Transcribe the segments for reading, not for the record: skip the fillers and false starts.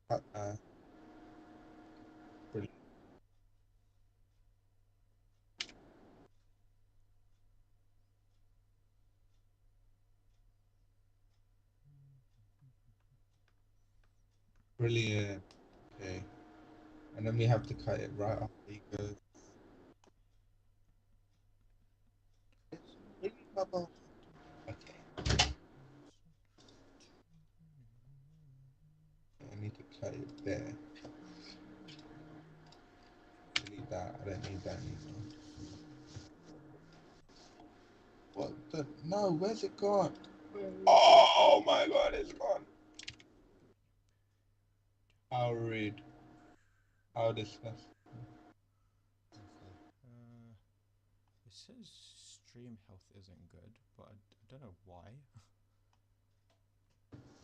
Brilliant. Brilliant. Okay. And then we have to cut it right after he goes. Really bubble. Okay. I need to cut it there. Delete that. I don't need that anymore. What the? No, where's it gone? Oh my god, it's gone. How rude. How disgusting. Okay. It says stream health isn't good, but I don't know why.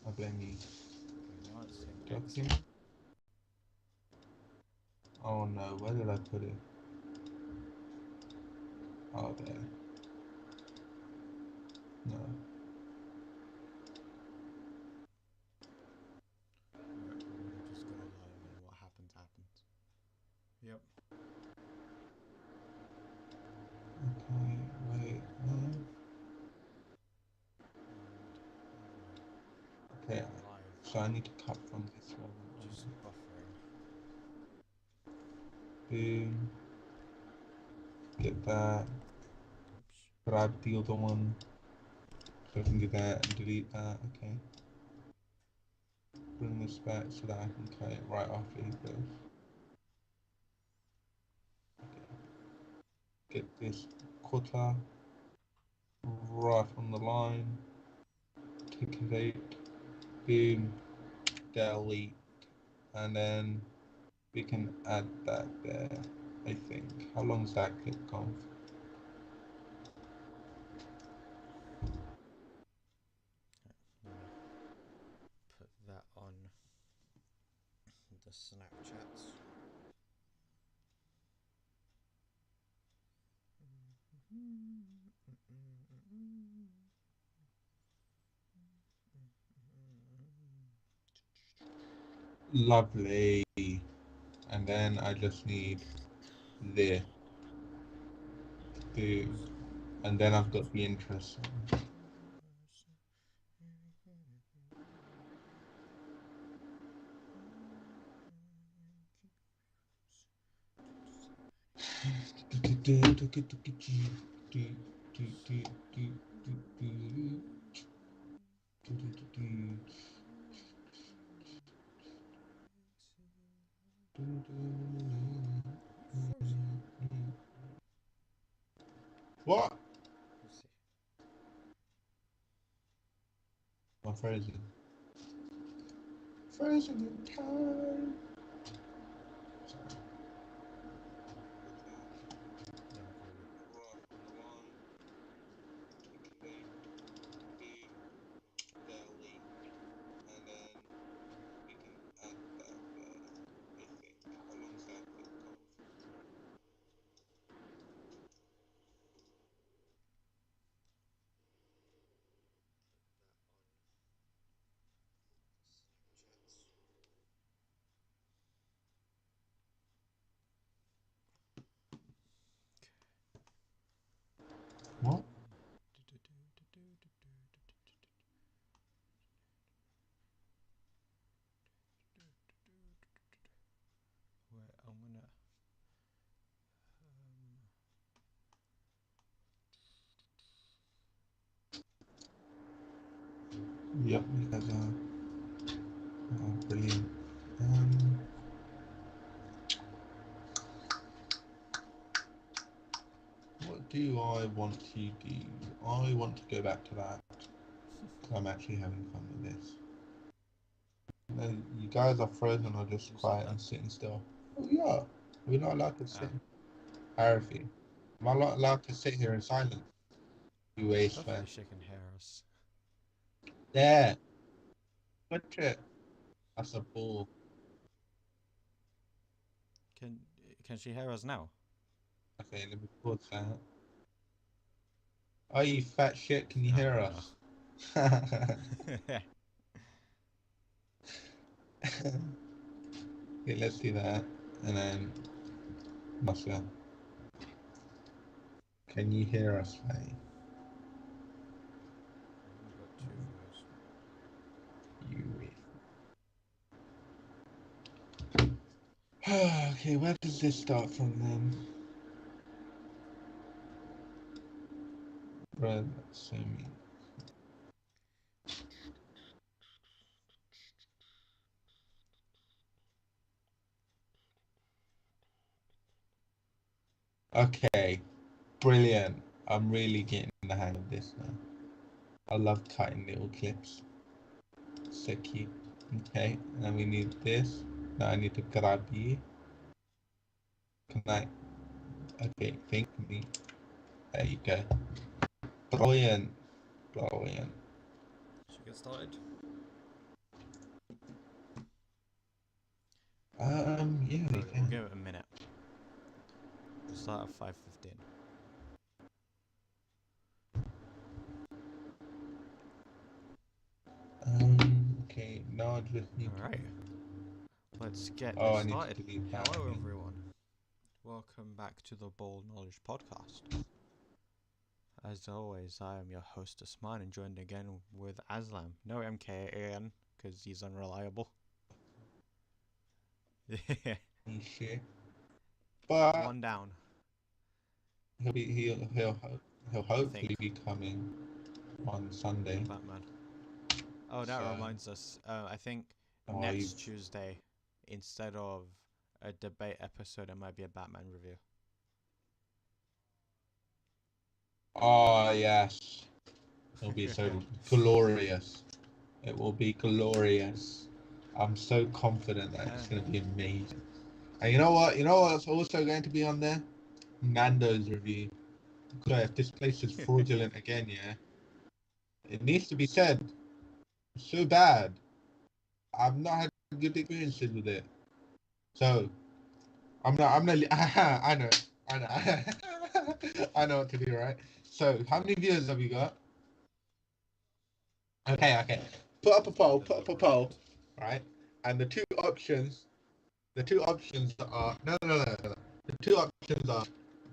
I blame you. Okay, now it's saying Joking? excellent. Oh no, where did I put it? Oh, there. No. Right, we're gonna just go live and what happens happens. Yep. Okay, wait. No. And Okay, live, so I need to cut from this one. just buffering. Boom. Get that. Oops. Grab the other one. So I can do that and delete that. Okay. Bring this back so that I can cut it right after he goes. Okay. Get this cutter right on the line. Ticket. Boom. Delete. And then we can add that there, I think. How long is that clip gone? Gonna put that on the Snapchats. Lovely. And then I just need this. Boom. And then I've got the interest. Frozen. What? Let's see. I'm frozen. Frozen in time. Sorry. Yeah, I'm cool with. And then we can add that there, I think. How long is that clip gone? What? Wait, I'm gonna. Yep, you guys are brilliant. Um, what do I want to do? I want to go back to that because I'm actually having fun with this. No, you guys are frozen or just Who said quiet that? and sitting still. Oh yeah, we're not allowed to sit. Ah, Harvey, am I not allowed to sit here in silence? You waste man. definitely shaking hairs. There, put it. That's a ball. Can can she hear us now? Okay, let me pause that. Oh, you fat shit! Can you Oh hear no. us? Okay, let's do that. And then, Masha, can you hear us, mate? We've only got 2 viewers. Okay, where does this start from then? Brother, Sammy. Okay, brilliant. I'm really getting the hang of this now. I love cutting little clips. So cute. Okay, and then we need this. Now I need to grab you. Can I? Okay, think me. There you go. Brilliant. Brilliant. Should we get started? Yeah, we We'll can. give it a minute. We'll start at 5:15. Okay, now I just need Alright, let's get Oh, this I need to started. delete that, I Hello think. everyone. Welcome back to the Bold Knowledge Podcast. As always, I am your host Asman and joined again with Aslam. No MKAN, because he's unreliable. Shit. But One down. he'll I think. hopefully be coming on Sunday. Batman. Oh, that So, reminds us. I think oh, next Tuesday, instead of a debate episode, it might be a Batman review. oh yes, it'll be so glorious. It will be glorious. I'm so confident that it's going to be amazing. And you know what? You know what's also going to be on there? Nando's review. So if this place is fraudulent again, yeah, it needs to be said. It's so bad. I've not had good experiences with it. So I'm not. I know. I know. I know what to do, right? So how many viewers have you got? Okay. Put up a poll. Put up a poll, right? And the two options are no. The two options are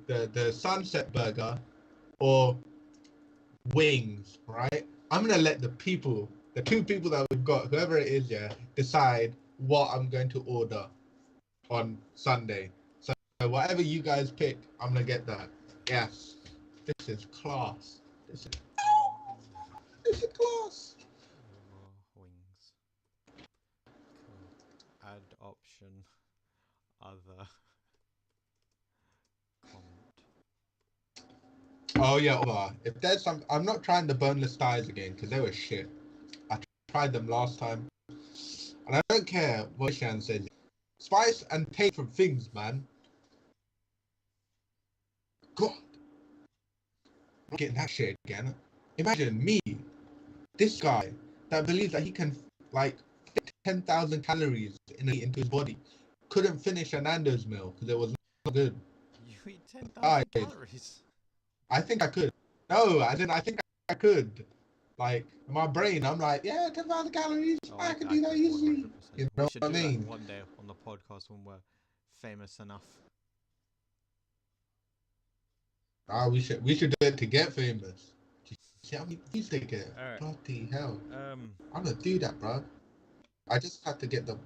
the sunset burger or wings, right? I'm gonna let the two people that we've got, whoever it is, yeah, decide what I'm going to order on Sunday. So whatever you guys pick, I'm gonna get that. Yes, this is class. This is class. Wings. Cool. Add option. Other. Comment. Oh yeah, if there's some, I'm not trying the boneless thighs again because they were shit. I tried them last time, and I don't care what Shan says. Spice and taste from things, man. God, I'm getting that shit again. Imagine me, this guy that believes that he can like fit 10,000 calories into his body, couldn't finish a Nando's meal because it was not good. You eat 10,000 Guys, calories? I think I could. No, I think I could. Like my brain, I'm like, yeah, 10,000 calories. Oh, I I can could do that easily. 100%. You We know should what I do that mean? one day on the podcast when we're famous enough. We should do it to get famous. See how many views they get? Alright. Bloody hell! Um. I'm gonna do that, bro. I just have to get the.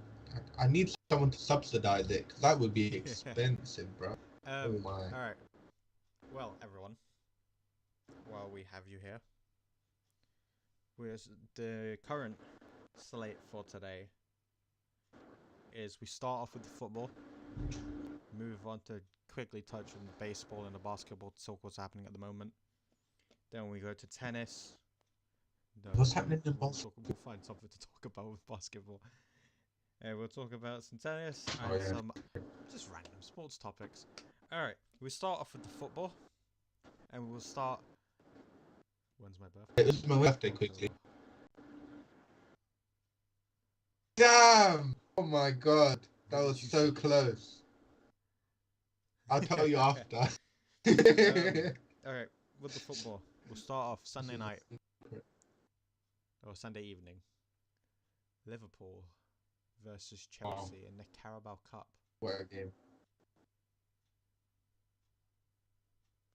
I need someone to subsidize it because that would be expensive, bro. Oh my. Alright. Well, everyone, while we have you here, the current slate for today is we start off with the football, move on to quickly touch on the baseball and the basketball to talk what's happening at the moment. Then we go to tennis. What's happening in basketball? We'll find something to talk about with basketball. And we'll talk about some tennis and Oh, yeah. some just random sports topics. Alright, we start off with the football. And we'll start. When's my birthday? This is my birthday quickly. Damn! Oh my god, that was so close. I'll tell you after. Alright, with the football, we'll start off Sunday night. Or Sunday evening. Liverpool versus Wow. Chelsea in the Carabao Cup. What a game.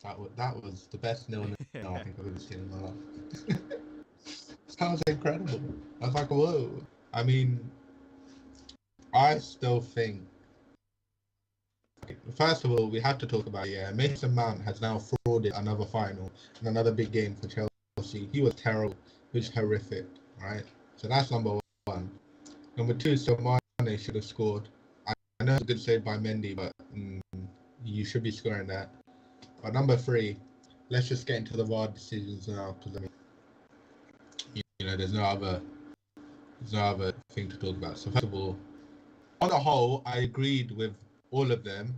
That was the best 0-0 I think I've ever seen in my life. That was incredible. I was like, whoa. I mean, I still think, first of all, we have to talk about, Mason Mount has now frauded another final and another big game for Chelsea. He was terrible. He was horrific, right? So that's number one. Number two, so Mane should have scored. I know it's a good save by Mendy, but you should be scoring that. But number three, let's just get into the VAR decisions now, because I mean, there's no other thing to talk about. So first of all, on the whole, I agreed with all of them,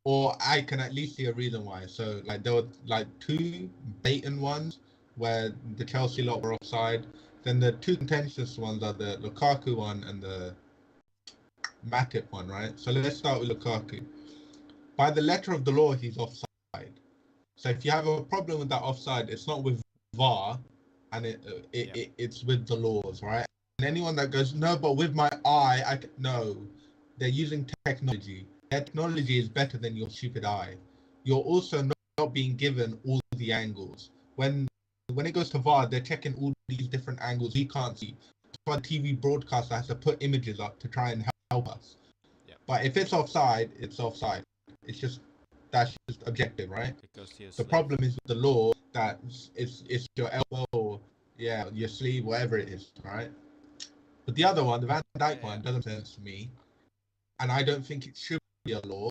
or I can at least see a reason why. So like there were like two blatant ones where the Chelsea lot were offside. Then the two contentious ones are the Lukaku one and the Matip one, right? So let's start with Lukaku. By the letter of the law, he's offside. So if you have a problem with that offside, it's not with VAR, and it's with the laws, right? And anyone that goes, no, but with my eye, no, they're using technology. Technology is better than your stupid eye. You're also not being given all the angles. When it goes to VAR, they're checking all these different angles we can't see. That's why the TV broadcaster has to put images up to try and help us. Yeah. But if it's offside, it's offside. That's just objective, right? It goes to your the sleeve. problem is with the law that it's your elbow or your sleeve, whatever it is, right? But the other one, the Van Dijk one, doesn't make sense to me, and I don't think it should be a law,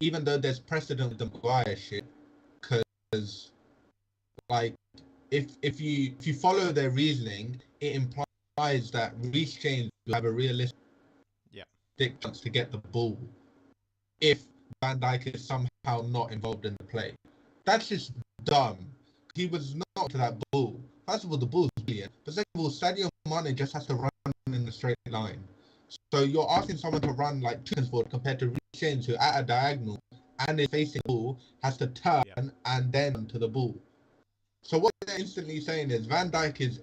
even though there's precedent with the Maguire shit. Because, like, if you follow their reasoning, it implies that Reece James will have a realistic chance to get the ball if Van Dijk is somehow not involved in the play. That's just dumb. He was not to that ball. First of all, the ball is brilliant. But second of all, Sadio Mane just has to run in a straight line. So you're asking someone to run like 2 seconds forward compared to Reece James, who at a diagonal and is facing the ball, has to turn and then to the ball. So what they're instantly saying is Van Dijk is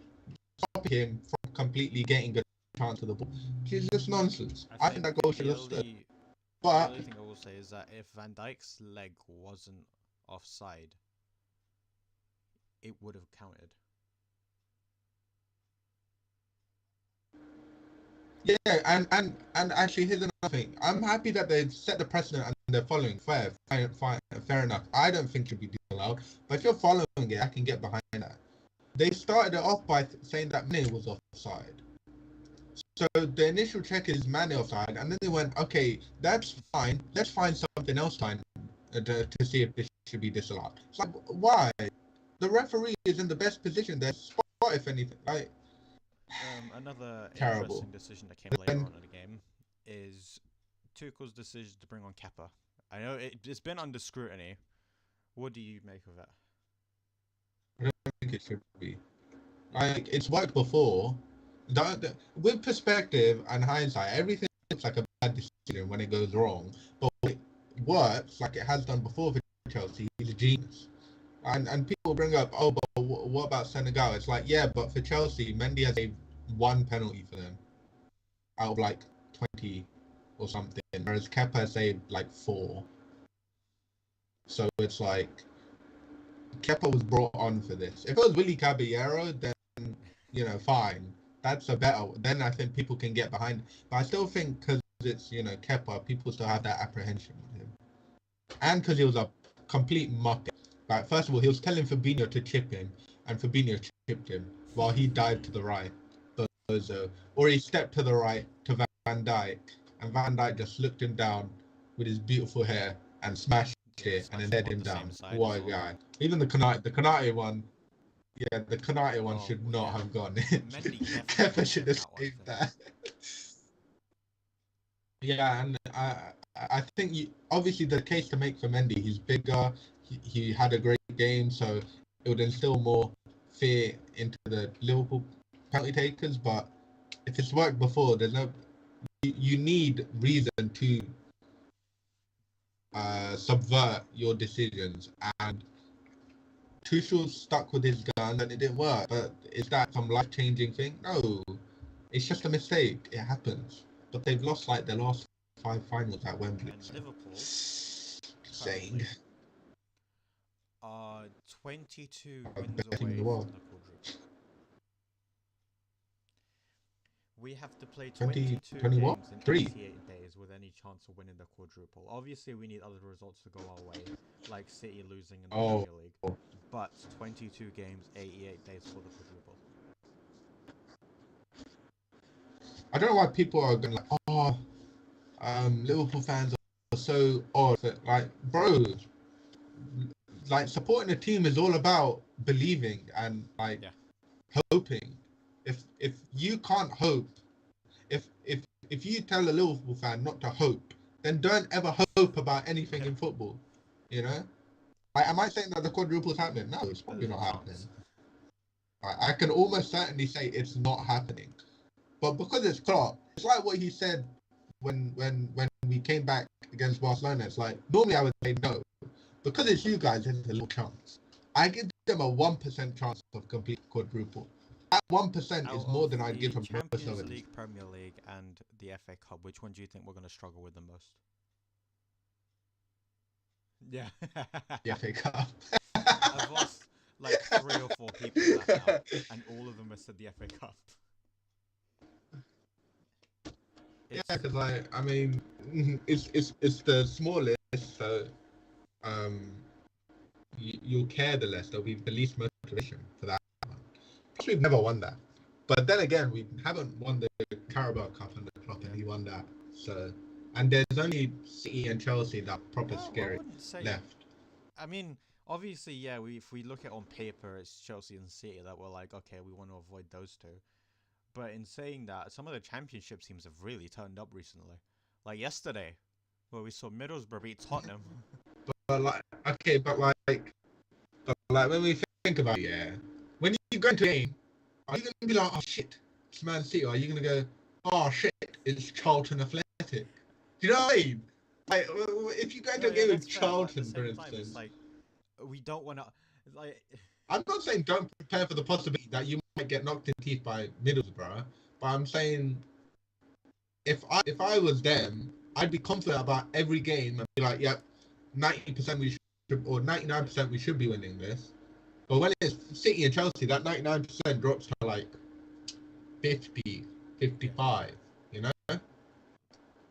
stopping him from completely getting a chance to the ball, which is just nonsense. I think that goal should have stood. But the only thing I will say is that if Van Dijk's leg wasn't offside, it would have counted. Yeah, and actually, here's another thing. I'm happy that they've set the precedent and they're following. Fair enough. I don't think it should be allowed, but if you're following it, I can get behind that. They started it off by saying that Mane was offside. So the initial check is Mane offside, and then they went, okay, that's fine. Let's find something else to see if this should be disallowed. It's like, why? The referee is in the best position there. Spot if anything. Like, another terrible. Interesting decision that came later on in the game is Tuchel's decision to bring on Kepa. I know it's been under scrutiny. What do you make of it? I don't think it should be. Like, it's worked before. With perspective and hindsight, everything looks like a bad decision when it goes wrong. But when it works like it has done before for Chelsea, he's a genius. And people bring up, oh, but what about Senegal? It's like, yeah, but for Chelsea, Mendy has saved 1 penalty for them out of like 20 or something, whereas Kepa saved like 4. So it's like, Kepa was brought on for this. If it was Willy Caballero, then, fine. That's a better. Then I think people can get behind it. But I still think because it's, Kepa, people still have that apprehension with him. And because he was a complete muck. Like, first of all, he was telling Fabinho to chip him, and Fabinho chipped him while he dived to the right. Or he stepped to the right to Van Dijk, and Van Dijk just looked him down with his beautiful hair and smashed it and then led him down. What a guy. Even the Konate one, the Konate one should not have gone in. Kepa should have saved that. Yeah, and I think obviously the case to make for Mendy, he's bigger, he had a great game, so it would instill more fear into the Liverpool penalty takers. But if it's worked before, there's no. You need reason to subvert your decisions, and Tuchel stuck with his gun and it didn't work. But is that some life-changing thing? No, It's just a mistake. It happens. But they've lost like their last 5 finals at Wembley. And So. Liverpool Saying currently are 22 the wins best team in away the world. from the quadruple. We have to play 20, 22 20 what? games in 3. 88 days with any chance of winning the quadruple. Obviously, we need other results to go our way, like City losing in the Premier League. But 22 games, 88 days for the quadruple. I don't know why people are going like, oh, Liverpool fans are so odd. Like, bro, like supporting a team is all about believing and like hoping. If you can't hope, if you tell a Liverpool fan not to hope, then don't ever hope about anything in football. You know, like, am I saying that the quadruple is happening? No, it's probably not happening. I can almost certainly say it's not happening. But because it's Klopp, it's like what he said when we came back against Barcelona. It's like, normally I would say no. Because it's you guys, there's a little chance. I give them a 1% chance of complete quadruple. That 1% is more than I'd give them most of Champions it. League, Premier League, and the FA Cup. Which one do you think we're going to struggle with the most? Yeah. The FA Cup. I've lost like 3 or 4 people to that now, and all of them have said the FA Cup. Yeah, because I mean, it's the smallest, so you'll care the less. There'll be the least motivation for that one. Plus, we've never won that. But then again, we haven't won the Carabao Cup under Klopp, and he won that. So, and there's only City and Chelsea that proper scary left. I mean, obviously, yeah. If we look at it on paper, it's Chelsea and City that we're like, okay, we want to avoid those two. But in saying that, some of the Championship teams have really turned up recently. Like yesterday, where we saw Middlesbrough beat Tottenham. But when we think about it, yeah, when you go into a game, are you going to be like, oh shit, it's Man City? Or are you going to go, oh shit, it's Charlton Athletic? Do you know what I mean? Like, if you go into a game with Charlton, for instance, it's like, we don't want to. Like, I'm not saying don't prepare for the possibility that you might get knocked in the teeth by Middlesbrough, but I'm saying if I was them, I'd be confident about every game and be like, yep, 90% we should, or 99% we should be winning this. But when it's City and Chelsea, that 99% drops to like 50, 55, you know?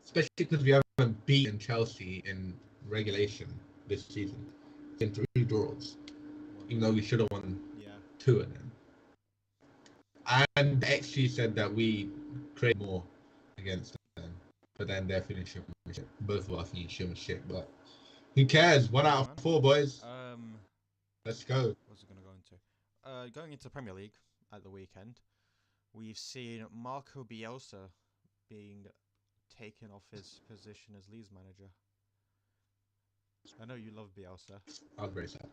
Especially because we haven't beaten Chelsea in regulation this season. It's been 3 draws, even though we should have won 2 of them. And the XG said that we create more against them, but then they're finishing shit. Both of us finishing shit, but who cares? 1 out of 4, boys. Let's go. What's it going to go into? Going into Premier League at the weekend, we've seen Marco Bielsa being taken off his position as Leeds manager. I know you love Bielsa. I'll brace that.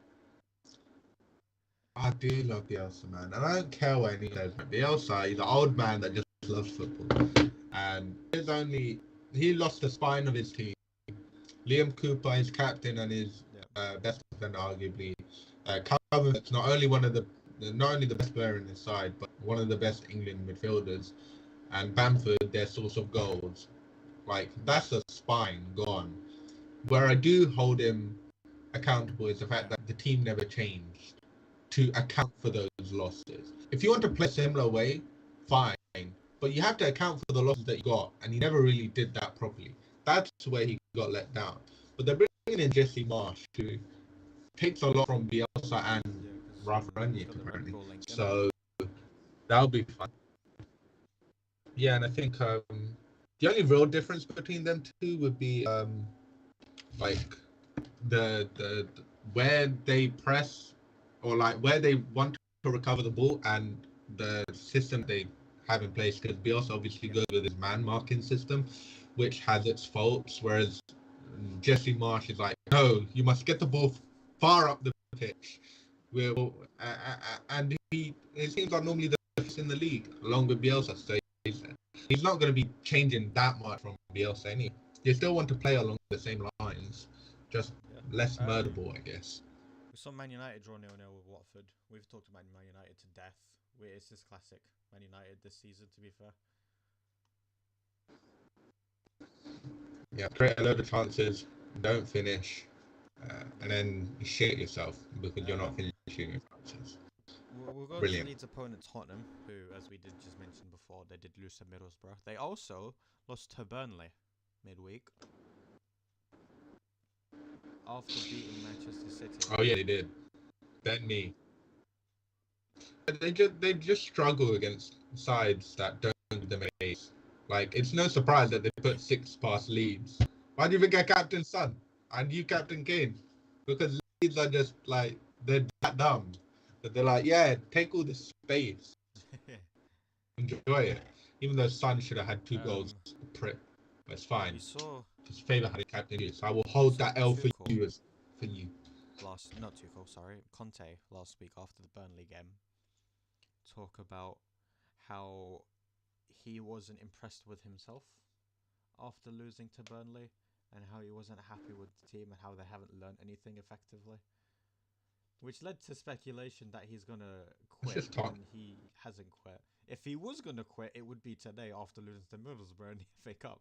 I do love Bielsa, man. And I don't care what anyone says. Bielsa, he's an old man that just loves football. And he lost the spine of his team. Liam Cooper, his captain and his best defender, arguably. Calvin's not only the best player in his side, but one of the best England midfielders. And Bamford, their source of goals. Like, that's a spine gone. Where I do hold him accountable is the fact that the team never changed to account for those losses. If you want to play a similar way, fine. But you have to account for the losses that you got, and he never really did that properly. That's where he got let down. But they're bringing in Jesse Marsh, who takes a lot from Bielsa and Ralph Rangnick, apparently. So that'll be fun. Yeah, and I think the only real difference between them two would be like the where they press, or like where they want to recover the ball, and the system they have in place. Because Bielsa obviously goes with his man marking system, which has its faults, whereas Jesse Marsh is like, no, you must get the ball far up the pitch. And it seems like normally the best in the league, along with Bielsa. So he's not going to be changing that much from Bielsa anyway. You still want to play along the same lines, just less murderable, I guess. We saw Man United draw 0-0 with Watford. We've talked about Man United to death. It's this classic Man United this season, to be fair. Yeah, create a load of chances, don't finish, and then you shit yourself because you're not finishing your chances. We'll go to Brilliant. Leeds' opponent Tottenham, who, as we did just mention before, they did lose to Middlesbrough. They also lost to Burnley midweek after beating Manchester City. Oh yeah, they did. Bet me. They just struggle against sides that don't give them an ace. Like it's no surprise that they put 6 past Leeds. Why do you think I captain Son and you captain Kane? Because Leeds are just like they're that dumb that they're like, yeah, take all this space, enjoy it. Even though Son should have had 2 goals, prick, but it's fine. We saw His favourite had a captain you, so I will we hold saw that L for Tuchel you for you. not Tuchel, sorry, Conte last week after the Burnley game talk about how he wasn't impressed with himself after losing to Burnley and how he wasn't happy with the team and how they haven't learned anything effectively. Which led to speculation that he's going to It's quit just talk. when he hasn't quit. If he was going to quit, it would be today after losing to Middlesbrough in the FA Cup.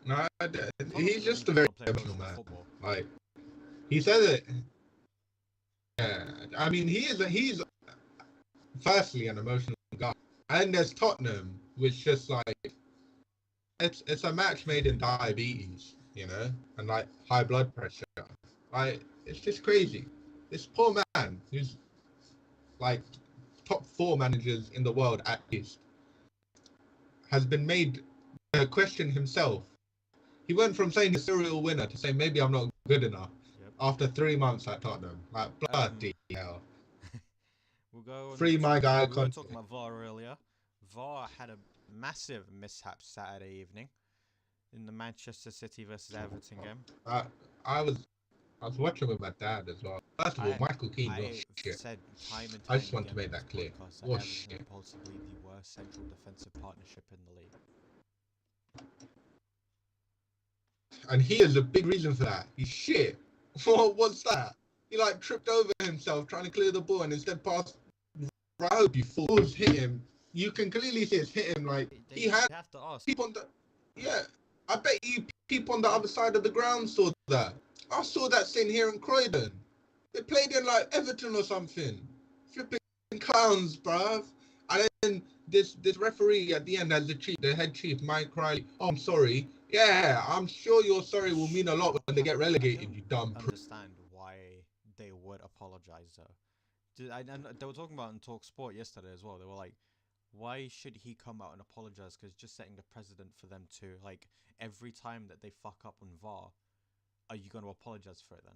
No, Tottenham he's just a really very can't play emotional emotional man. football. Like he says it. Yeah, I mean he's firstly an emotional guy, and there's Tottenham, which just like it's a match made in diabetes, you know, and like high blood pressure. Like it's just crazy. This poor man who's like top 4 managers in the world at least has been made question himself. He went from saying he's a serial winner to saying maybe I'm not good enough Yep. after 3 months at Tottenham. Like bloody hell. We'll go on Free my guy. we were talking about VAR earlier. VAR had a massive mishap Saturday evening in the Manchester City versus Everton game. I was watching with my dad as well. First of all, Michael Keane was shit. Said time and time I just want to again make that clear. podcast that Was Everton shit. are possibly the worst central defensive partnership in the league. And he is a big reason for that. He's shit. What's that? He like tripped over himself trying to clear the ball and instead passed. I hope you fools hit him. You can clearly see it's hit him. Like he had have to ask. people on the I bet you people on the other side of the ground saw that. I saw that scene here in Croydon. They played in like Everton or something. Flipping clowns, bruv. And then this referee at the end has the head chief, Mike Riley. Oh, I'm sorry. Yeah, I'm sure your sorry will mean a lot when they get relegated, you dumb prick. Understand why they would apologize though. And they were talking about in Talk Sport yesterday as well. They were like, why should he come out and apologize? Because just setting the precedent for them to, like, every time that they fuck up on VAR, are you going to apologize for it then?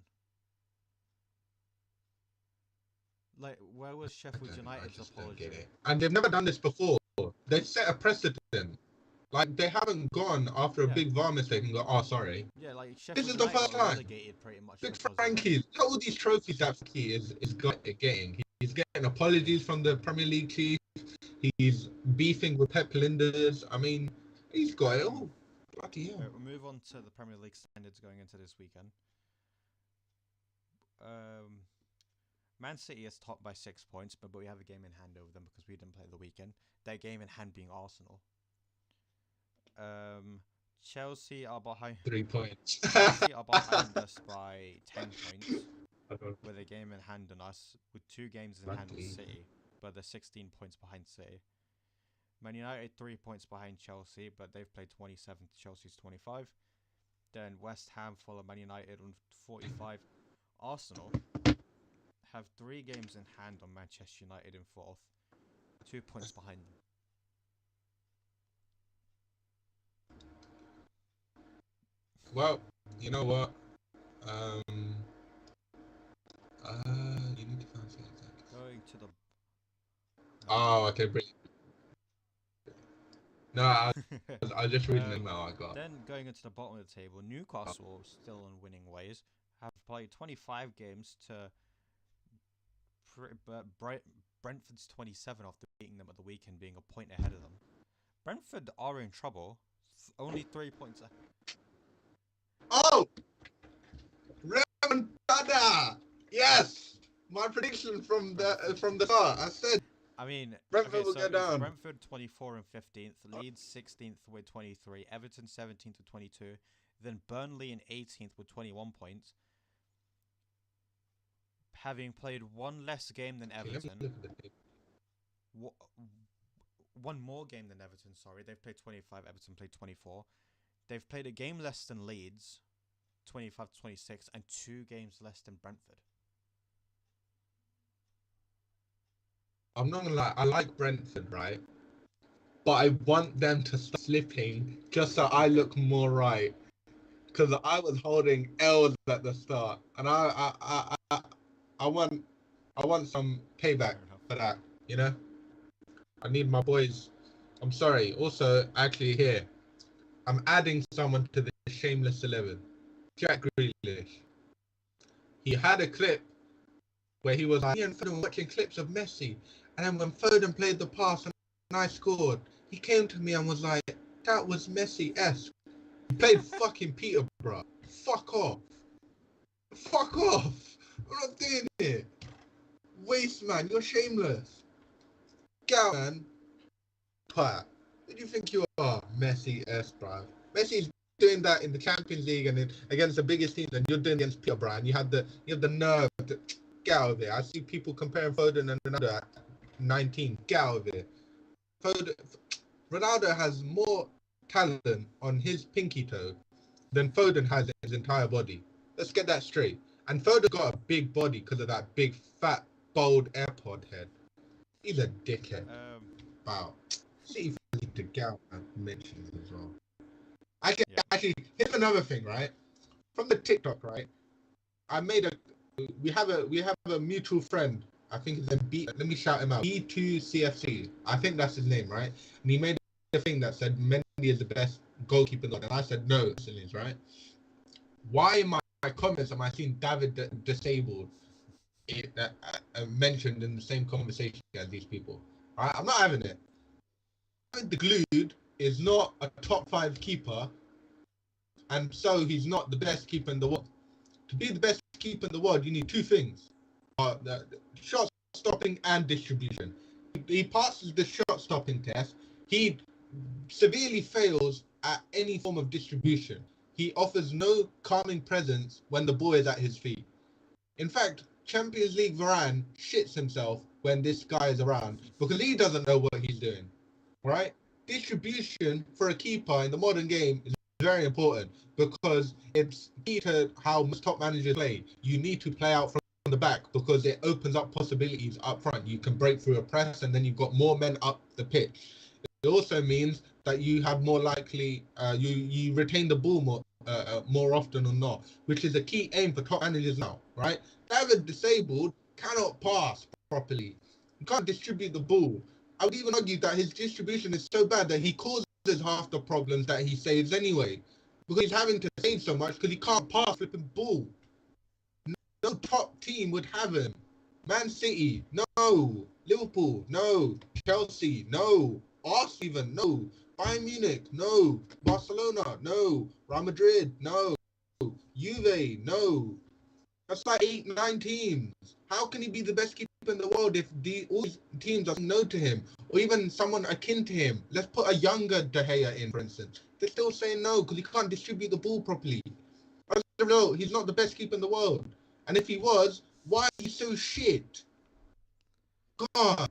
Like, where was Sheffield United's apology? And they've never done this before. They set a precedent. Like, they haven't gone after a big VAR mistake and go, oh, sorry. Yeah, like, Sheffield This is the United first got time. relegated pretty much. Big Frankie, look at all these trophies that Frankie is getting. He's getting apologies from the Premier League chief. He's beefing with Pep Linders. I mean, he's got it all. Bloody hell. We'll move on to the Premier League standards going into this weekend. Man City is top by 6 points, but we have a game in hand over them because we didn't play the weekend. Their game in hand being Arsenal. Chelsea are behind 3 points. Chelsea are behind us by 10 points with a game in hand on us, with 2 games in hand on City, but they're 16 points behind City. Man United 3 points behind Chelsea, but they've played 27 to Chelsea's 25. Then West Ham follow Man United on 45. Arsenal have 3 games in hand on Manchester United in 4th, 2 points behind them. Well, you know what? You need to find something. Going to the. Oh, okay, brilliant. No, I was just reading the email I got. Then going into the bottom of the table, Newcastle still on winning ways. Have played 25 games to Brentford's 27 after beating them at the weekend, being a point ahead of them. Brentford are in trouble. Only 3 points. Oh! Remontada! Yes! My prediction from the start. I said I mean, Brentford okay, will so go it's down. Brentford 24 and 15th, Leeds 16th with 23, Everton 17th with 22, then Burnley in 18th with 21 points, having played one less game than Okay, let me Everton. look at the table. One more game than Everton, sorry. They've played 25, Everton played 24. They've played a game less than Leeds, 25 to 26, and 2 games less than Brentford. I'm not gonna lie, I like Brentford, right? But I want them to stop slipping just so I look more right. Because I was holding L's at the start, and I want some payback Fair enough. for that. You know, I need my boys. I'm sorry. Also, actually, here I'm adding someone to the Shameless 11. Jack Grealish. He had a clip where he was like, me and Foden were watching clips of Messi, and then when Foden played the pass and I scored, he came to me and was like, that was Messi-esque. He played fucking Peterborough. Fuck off. Fuck off. I'm not doing it. Waste, man. You're shameless. Get out, man. Pat. Who do you think you are? Messi-esque, bro. Messi's doing that in the Champions League and against the biggest teams, and you're doing it against Peterborough, and you have the nerve to get out of it. I see people comparing Foden and Ronaldo at 19. Get out of it. Ronaldo has more talent on his pinky toe than Foden has in his entire body. Let's get that straight. And Foden got a big body because of that big, fat, bold AirPod head. He's a dickhead. Wow. See, to get out and mention it as well. Actually, here's another thing, right? From the TikTok, right? We have a mutual friend. I think his name B. Let me shout him out. B2CFC. I think that's his name, right? And he made a thing that said Mendy is the best goalkeeper in the world, and I said no, it is, right? Why in my comments am I seeing David disabled mentioned in the same conversation as these people? Right? I'm not having it. The Glued is not a top 5 keeper, and so he's not the best keeper in the world. To be the best keeper in the world, you need 2 things: the shot stopping and distribution. He passes the shot stopping test. He severely fails at any form of distribution. He offers no calming presence when the ball is at his feet. In fact, Champions League Varane shits himself when this guy is around because he doesn't know what he's doing. Right? Distribution for a keeper in the modern game is very important because it's key to how most top managers play. You need to play out from the back because it opens up possibilities up front. You can break through a press and then you've got more men up the pitch. It also means that you have more likely you retain the ball more often or not, which is a key aim for top managers now, right? David disabled cannot pass properly. He can't distribute the ball. I would even argue that his distribution is so bad that he causes half the problems that he saves anyway, because he's having to save so much because he can't pass flipping ball. No top team would have him. Man City, no. Liverpool, no. Chelsea, no. Arsenal, even, no. Bayern Munich, no. Barcelona, no. Real Madrid, no. Juve, no. That's like 8, 9 teams. How can he be the best keeper in the world if all these teams are saying no to him? Or even someone akin to him. Let's put a younger De Gea in, for instance. They're still saying no because he can't distribute the ball properly. I don't know. He's not the best keeper in the world. And if he was, why is he so shit? God,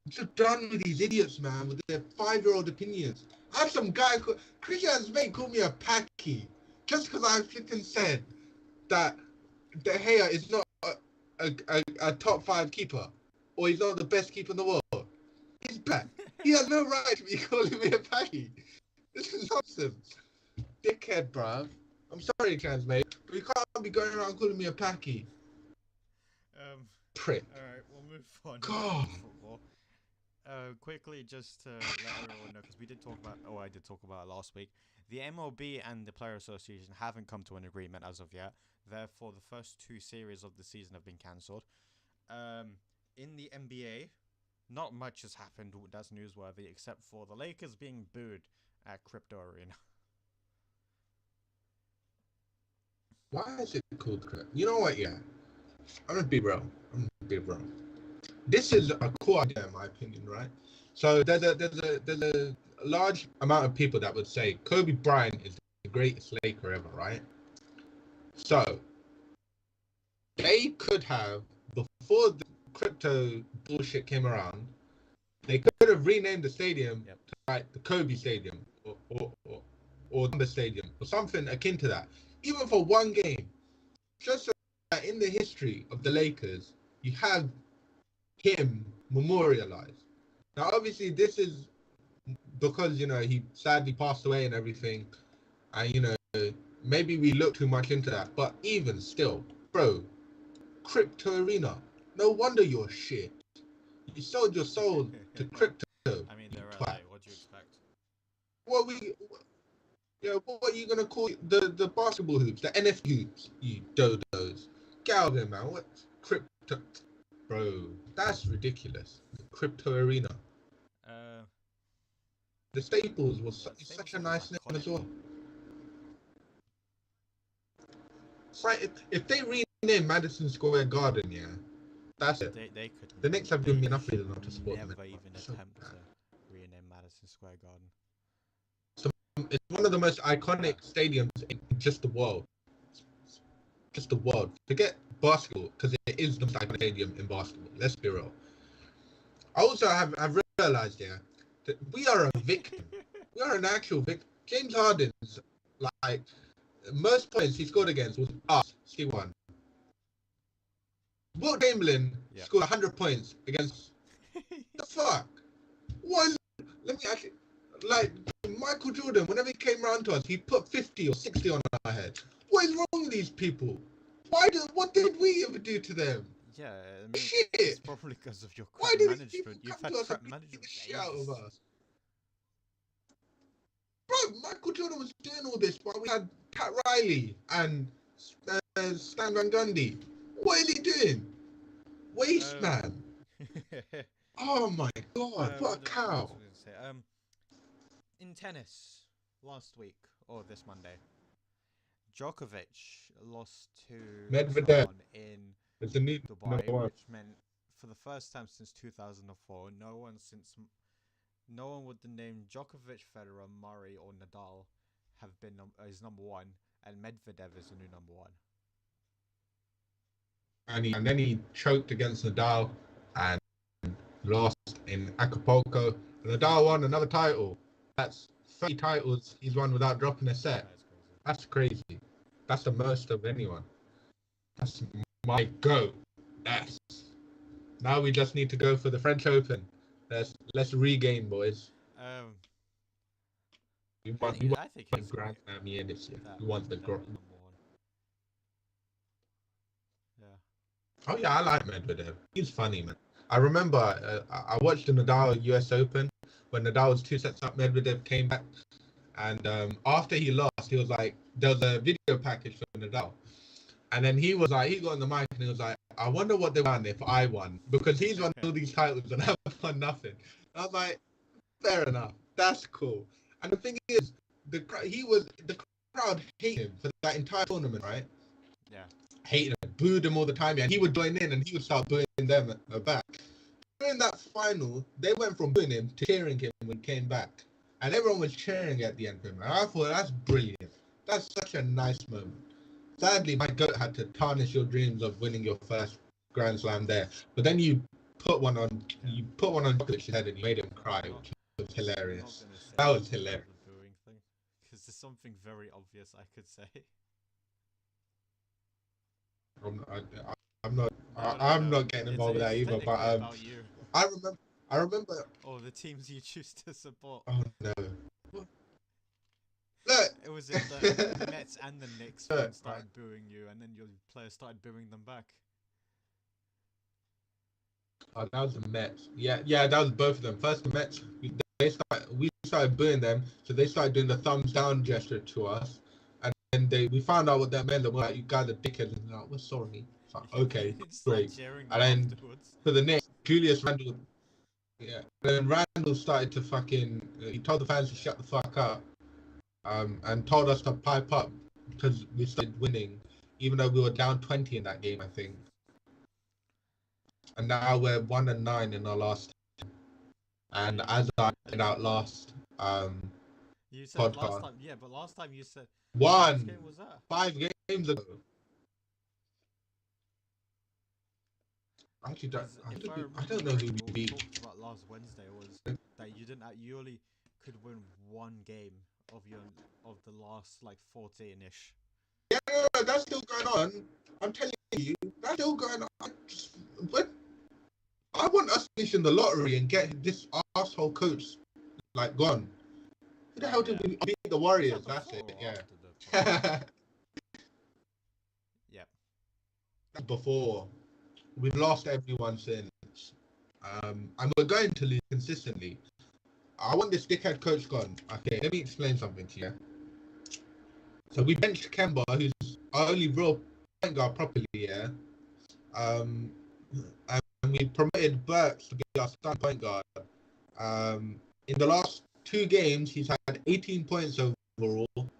I'm so done with these idiots, man, with their 5-year-old opinions. I had some guy, Christian's mate, called me a packy just because I flipping said that De Gea is not a top 5 keeper, or he's not the best keeper in the world. He's black. He has no right to be calling me a packy. This is nonsense. Dickhead, bruv. I'm sorry, trans mate, but you can't be going around calling me a packy. Prick. Alright, we'll move on God. from football. Quickly, just to let everyone know, because I did talk about it last week. The MLB and the Player Association haven't come to an agreement as of yet. Therefore, the first 2 series of the season have been cancelled. In the NBA, not much has happened that's newsworthy, except for the Lakers being booed at Crypto Arena. Why is it called Crypto? You know what, yeah. I'm gonna be real. this is a cool idea in my opinion, right? So there's a large amount of people that would say Kobe Bryant is the greatest Laker ever, right? So they could have, before the crypto bullshit came around, they could have renamed the stadium to like the Kobe Stadium or the Stadium or something akin to that, even for one game, just so that in the history of the Lakers you have him memorialized. Now, obviously, this is because he sadly passed away and everything, and maybe we look too much into that. But even still, bro, crypto arena. No wonder you're shit. You sold your soul to crypto. I mean, they're LA. What do you expect? What are you gonna call the basketball hoops, the NFT hoops? You dodos. Get out of here, man. What crypto, bro? That's ridiculous. The crypto arena. The Staples was such a nice name as well. Right, if they rename Madison Square Garden, yeah, that's it. They could. The Knicks have given me enough reason not to support them. Never even attempt to rename Madison Square Garden. So it's one of the most iconic stadiums in just the world. Just the world. Forget basketball, because it is the most iconic stadium in basketball. Let's be real. I also have realized, yeah, that we are a victim. We are an actual victim. James Harden's like most points he scored against was us. He won. Wilt Chamberlain scored 100 points against the fuck. What? Let me actually like Michael Jordan. Whenever he came around to us, he put 50 or 60 on our head. What is wrong with these people? What did we ever do to them? Yeah, I mean, shit. It's probably because of your crap management. You've had crap management. Shit out of us. Bro, Michael Jordan was doing all this while we had Pat Riley and Stan Van Gundy. What is he doing? Waste man. Oh my god, what a cow. In tennis, last week, or this Monday, Djokovic lost to Medvedev in Dubai, which meant for the first time since 2004, no one with the name Djokovic, Federer, Murray, or Nadal have been is number one, and Medvedev is the new number one. And then he choked against Nadal and lost in Acapulco. Nadal won another title. That's 30 titles he's won without dropping a set. That's crazy. That's the most of anyone. That's my goat. Now we just need to go for the French Open. Let's regain, boys. You want the Grand Slam here this year. You want the Grand. Oh yeah, I like Medvedev. He's funny, man. I remember I watched the Nadal US Open when Nadal was 2 sets up. Medvedev came back, and after he lost, he was like, there was a video package for Nadal, and then he got on the mic and he was like, I wonder what they won if I won, because he's won all these titles and I've won nothing. I was like, fair enough, that's cool. And the thing is, the crowd hated him for that entire tournament, right? Yeah. Hated him, booed him all the time, and he would join in and he would start booing them back. During that final, they went from booing him to cheering him when he came back, and everyone was cheering at the end of him. And I thought, that's brilliant. That's such a nice moment. Sadly, my goat had to tarnish your dreams of winning your first Grand Slam there. But then you put one on Djokovic's head and you made him cry, which was hilarious. That was hilarious. Because there's something very obvious I could say. I'm not getting involved with that either. But I remember. Oh, the teams you choose to support. Oh no. Look. It was the Mets and the Knicks started booing you, and then your players started booing them back. Oh, that was the Mets. Yeah, that was both of them. First the Mets, we started booing them, so they started doing the thumbs down gesture to us, and we found out what that meant. And we're like, you guys are dickheads, and like, we're sorry. It's like, okay, great. And then for the Knicks, Julius Randle. Yeah. Then Randall started to he told the fans to shut the fuck up, and told us to pipe up because we started winning, even though we were down 20 in that game, I think. and now we're 1-9 in our last. And as I pointed out last You said last podcast, time, yeah, but last time you said which won game was that? 5 games ago. I actually don't. Because if I I remember don't know who correctly, we what we beat. talked about last Wednesday was that you only could win one game of the last like 14-ish. Yeah, no, that's still going on. I'm telling you, that's still going on. But I want us to finish in the lottery and get this asshole coach like gone. Who the hell did we beat? The Was that Warriors. That's before it. or Yeah. after the podcast? Yep. Before we've lost everyone since, and we're going to lose consistently. I want this dickhead coach gone. Okay, let me explain something to you. So we benched Kemba, who's our only real point guard properly, yeah. And we promoted Burks to be our starting point guard. In the last 2 games, he's had 18 points overall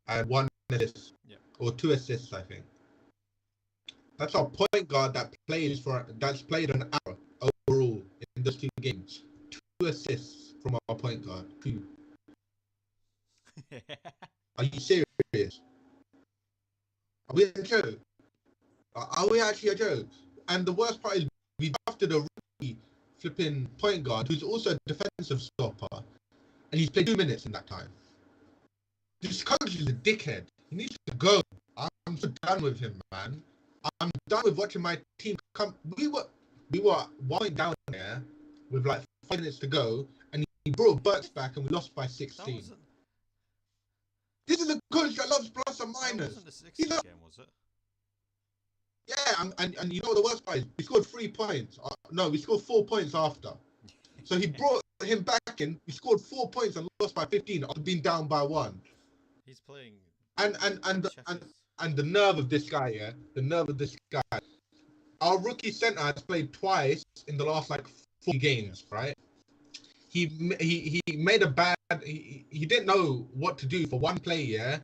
and 1 assist, or 2 assists, I think. That's our point guard that's played an hour overall in those 2 games. 2 assists from our point guard. 2. Are you serious? Are we a joke? Are we actually a joke? And the worst part is we drafted a rookie flipping point guard who's also a defensive stopper, and he's played 2 minutes in that time. This coach is a dickhead. He needs to go. I'm so done with him, man. I'm done with watching my team come. We were 1 down there with like 5 minutes to go, and he brought Burks back, and we lost by 16. This is a coach that loves plus and minus. That wasn't a 60 game, was it? Yeah, and you know what the worst part is? We scored 3 points. No, we scored 4 points after. So he brought him back in. We scored 4 points and lost by 15 after being down by 1. He's playing. And the nerve of this guy, yeah, the nerve of this guy. Our rookie center has played twice in the last like 4 games, right? He made a bad. He didn't know what to do for one play, yeah.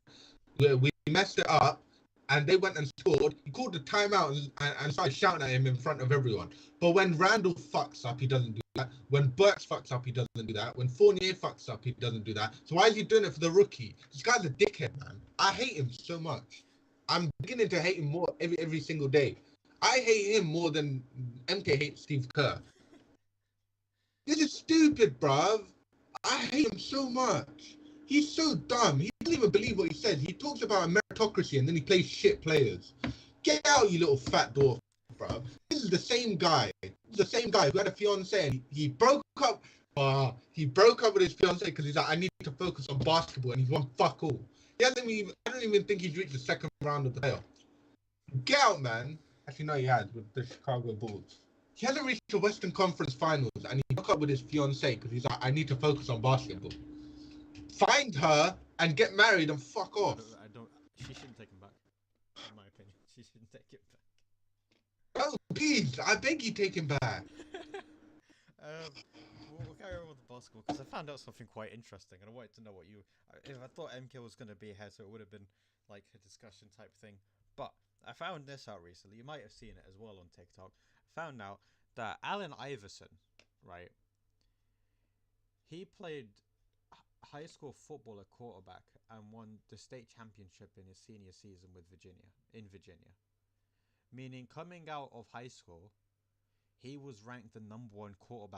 We messed it up, and they went and scored. He called the timeout and started shouting at him in front of everyone. But when Randall fucks up, he doesn't do that. When Burks fucks up, he doesn't do that. When Fournier fucks up, he doesn't do that. So why is he doing it for the rookie? This guy's a dickhead, man. I hate him so much. I'm beginning to hate him more every single day. I hate him more than MK hates Steve Kerr. This is stupid, bruv. I hate him so much. He's so dumb. He doesn't even believe what he says. He talks about a meritocracy and then he plays shit players. Get out, you little fat dwarf, bruv. This is the same guy. The same guy who had a fiance and he broke up. He broke up with his fiance because he's like, I need to focus on basketball, and he's won fuck all. He hasn't even. I don't even think he's reached the second round of the playoffs. Get out, man. Actually, no, he has with the Chicago Bulls. He hasn't reached the Western Conference Finals, and he broke up with his fiance because he's like, I need to focus on basketball. Find her and get married and fuck off. I don't. She shouldn't take him back. In my opinion, she shouldn't take him back. Oh, please! I beg you, take him back. We'll carry on with the basketball because I found out something quite interesting, and I wanted to know what you. If I thought MK was going to be here, so it would have been like a discussion type thing. But I found this out recently. You might have seen it as well on TikTok. I found out that Allen Iverson, right? He played high school football at quarterback and won the state championship in his senior season with Virginia. Meaning, coming out of high school, he was ranked the #1 quarterback